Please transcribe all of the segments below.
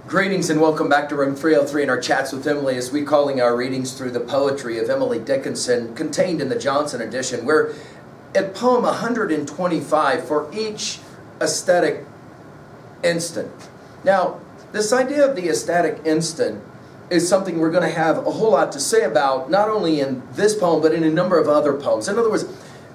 Greetings and welcome back to Room 303 in our chats with Emily as we're calling our readings through the poetry of Emily Dickinson contained in the Johnson edition. We're at poem 125 for each ecstatic instant. Now, this idea of the ecstatic instant is something we're going to have a whole lot to say about, not only in this poem, but in a number of other poems. In other words,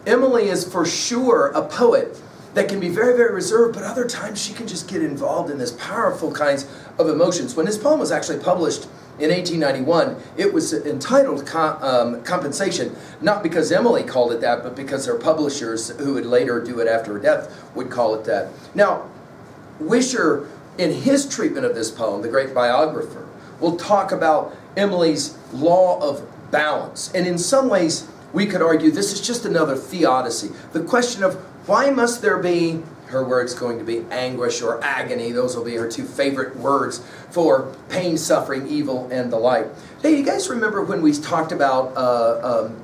Emily is for sure a poet that can be very, very reserved, but other times she can just get involved in this powerful kinds of emotions. When this poem was actually published in 1891, it was entitled Compensation, not because Emily called it that, but because her publishers, who would later do it after her death, would call it that. Now, Wisher, in his treatment of this poem, the great biographer, will talk about Emily's law of balance. And in some ways, we could argue this is just another theodicy. The question of why must there be, her word's going to be anguish or agony. Those will be her two favorite words for pain, suffering, evil, and the like. Hey, you guys remember when we talked about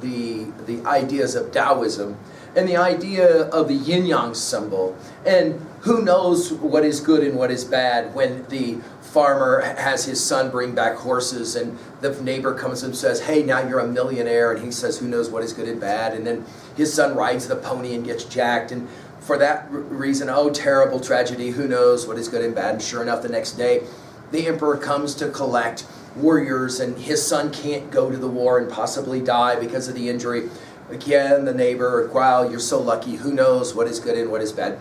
the ideas of Taoism and the idea of the yin-yang symbol, and who knows what is good and what is bad when the farmer has his son bring back horses and the neighbor comes and says, hey, now you're a millionaire, and he says, who knows what is good and bad, and then his son rides the pony and gets jacked, and for that reason, oh, terrible tragedy, who knows what is good and bad. And sure enough, the next day, the emperor comes to collect warriors, and his son can't go to the war and possibly die because of the injury. Again, the neighbor, wow, you're so lucky, who knows what is good and what is bad.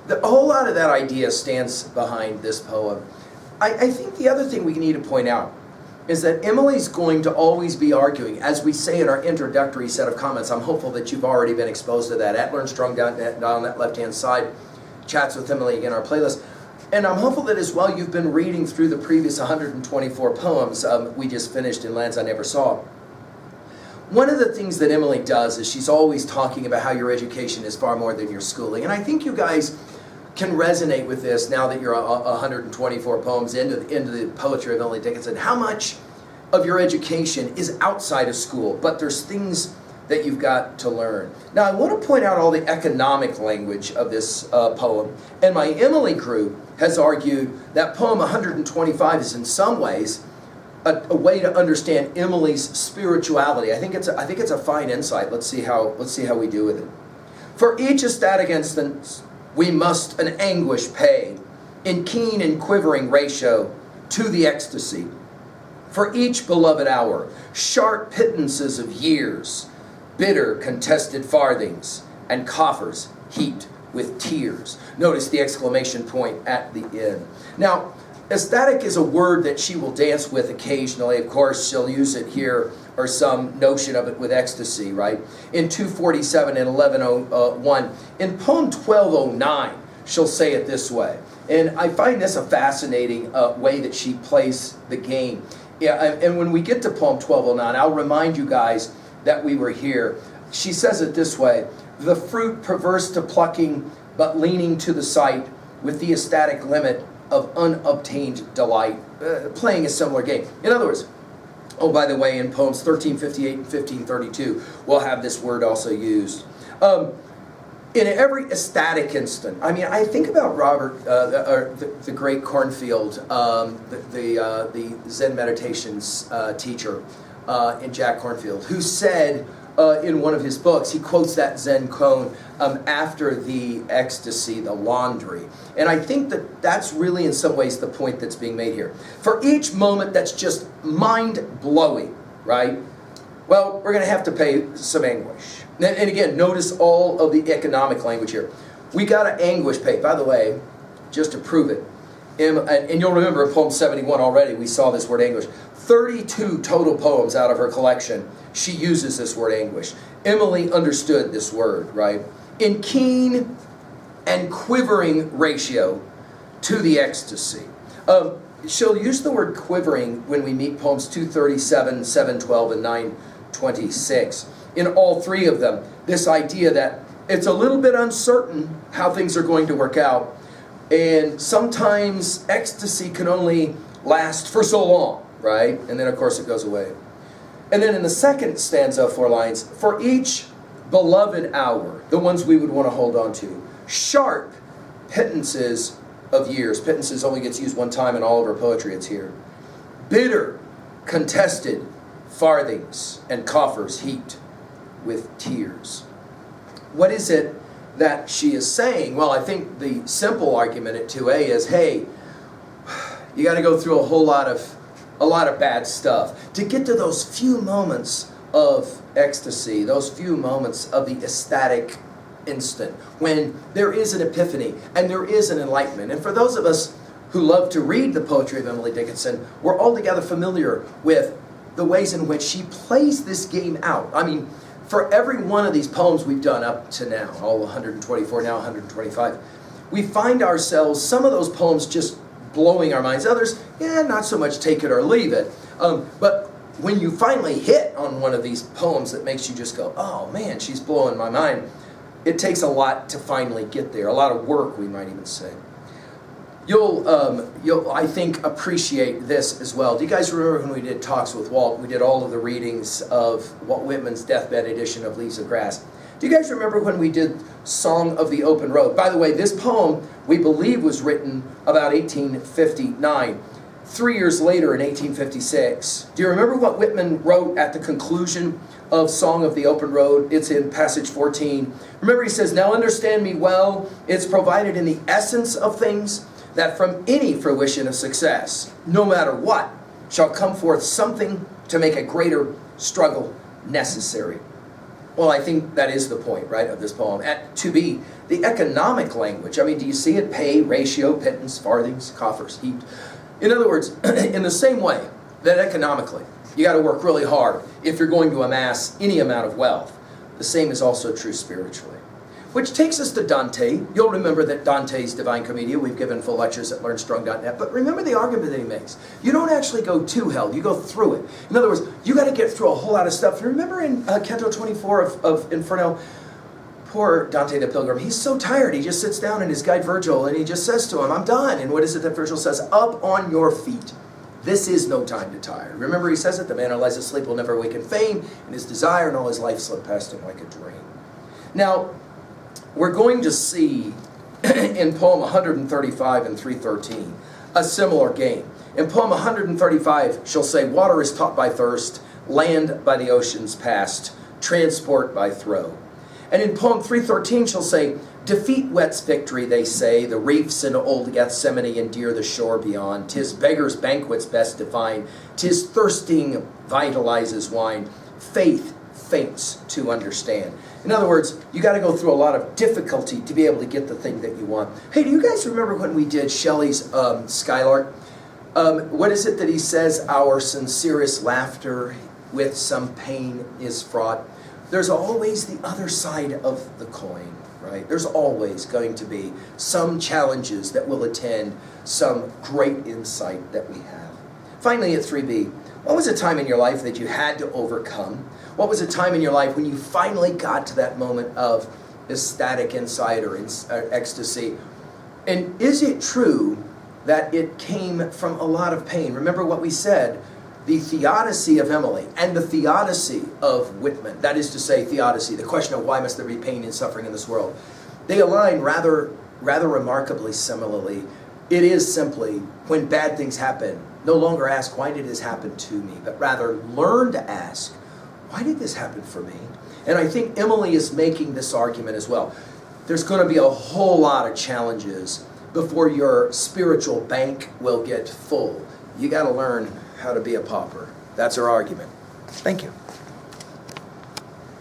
A whole lot of that idea stands behind this poem. I think the other thing we need to point out is that Emily's going to always be arguing, as we say in our introductory set of comments. I'm hopeful that you've already been exposed to that at LearnStrong down on that left-hand side, Chats with Emily again, our playlist. And I'm hopeful that as well you've been reading through the previous 124 poems we just finished in Lands I Never Saw. One of the things that Emily does is she's always talking about how your education is far more than your schooling. And I think you guys can resonate with this now that you're 124 poems into the poetry of Emily Dickinson. How much of your education is outside of school, but there's things that you've got to learn. Now, I want to point out all the economic language of this poem, and my Emily group has argued that poem 125 is in some ways a way to understand Emily's spirituality. I think it's a fine insight. Let's see how we do with it. For each ecstatic instance, we must an anguish pay in keen and quivering ratio to the ecstasy. For each beloved hour, sharp pittances of years, bitter contested farthings, and coffers heaped with tears. Notice the exclamation point at the end. Now, ecstatic is a word that she will dance with occasionally. Of course, she'll use it here, or some notion of it with ecstasy, right? In 247 and 1101. In poem 1209, she'll say it this way. And I find this a fascinating way that she plays the game. Yeah, and when we get to poem 1209, I'll remind you guys that we were here. She says it this way: the fruit perverse to plucking, but leaning to the sight, with the ecstatic limit of unobtained delight, playing a similar game. In other words, oh, by the way, in poems 1358 and 1532, we'll have this word also used. In every ecstatic instant, I mean, I think about Robert, the great Cornfield, the Zen meditations teacher in Jack Cornfield, who said in one of his books, he quotes that Zen koan after the ecstasy, the laundry. And I think that that's really in some ways the point that's being made here. For each moment that's just mind-blowing, right? Well, we're going to have to pay some anguish. And again, notice all of the economic language here. We got to anguish pay. By the way, just to prove it, and you'll remember in poem 71 already, we saw this word anguish. 32 total poems out of her collection, she uses this word anguish. Emily understood this word, right? In keen and quivering ratio to the ecstasy. She'll use the word quivering when we meet poems 237, 712, and 926. In all three of them, this idea that it's a little bit uncertain how things are going to work out, and sometimes ecstasy can only last for so long, right? And then, of course, it goes away. And then in the second stanza, 4 lines, for each beloved hour, the ones we would want to hold on to, sharp pittances of years. Pittances only gets used one time in all of her poetry, it's here. Bitter, contested farthings and coffers heaped with tears. What is it that she is saying? Well, I think the simple argument at 2a is, hey, you got to go through a lot of bad stuff to get to those few moments of ecstasy, those few moments of the ecstatic instant when there is an epiphany and there is an enlightenment. And for those of us who love to read the poetry of Emily Dickinson, we're altogether familiar with the ways in which she plays this game out. I mean, for every one of these poems we've done up to now, all 124, now 125, we find ourselves, some of those poems just blowing our minds. Others, yeah, not so much take it or leave it. But when you finally hit on one of these poems that makes you just go, oh man, she's blowing my mind, it takes a lot to finally get there, a lot of work, we might even say. You'll I think, appreciate this as well. Do you guys remember when we did Talks with Walt? We did all of the readings of Walt Whitman's deathbed edition of Leaves of Grass. Do you guys remember when we did Song of the Open Road? By the way, this poem, we believe, was written about 1859. 3 years later, in 1856. Do you remember what Whitman wrote at the conclusion of Song of the Open Road? It's in passage 14. Remember, he says, "Now understand me well, it's provided in the essence of things, that from any fruition of success, no matter what, shall come forth something to make a greater struggle necessary." Well, I think that is the point, right, of this poem. To be the economic language. I mean, do you see it? Pay, ratio, pittance, farthings, coffers, heaped. In other words, in the same way that economically, you got to work really hard if you're going to amass any amount of wealth. The same is also true spiritually. Which takes us to Dante. You'll remember that Dante's Divine Commedia, we've given full lectures at learnstrong.net, but remember the argument that he makes. You don't actually go to hell, you go through it. In other words, you got to get through a whole lot of stuff. Remember in Canto 24 of Inferno, poor Dante the Pilgrim, he's so tired, he just sits down in his guide Virgil and he just says to him, I'm done. And what is it that Virgil says? Up on your feet. This is no time to tire. Remember he says it, the man who lies asleep will never awaken fame, and his desire and all his life slip past him like a dream. Now, we're going to see in poem 135 and 313 a similar game. In poem 135, she'll say, water is taught by thirst, land by the oceans past, transport by throw. And in poem 313, she'll say, defeat wets victory, they say, the reefs in old Gethsemane endear the shore beyond. 'Tis beggars' banquets best define, 'tis thirsting vitalizes wine. Faith faints to understand. In other words, you got to go through a lot of difficulty to be able to get the thing that you want. Hey, do you guys remember when we did Shelley's Skylark? What is it that he says? Our sincerest laughter with some pain is fraught. There's always the other side of the coin, right? There's always going to be some challenges that will attend some great insight that we have. Finally, at 3b, what was a time in your life that you had to overcome? What was a time in your life when you finally got to that moment of ecstatic insight or ecstasy? And is it true that it came from a lot of pain? Remember what we said, the theodicy of Emily and the theodicy of Whitman, that is to say theodicy, the question of why must there be pain and suffering in this world, they align rather remarkably similarly. It is simply, when bad things happen, no longer ask, why did this happen to me? But rather learn to ask, why did this happen for me? And I think Emily is making this argument as well. There's going to be a whole lot of challenges before your spiritual bank will get full. You got to learn how to be a pauper. That's her argument. Thank you.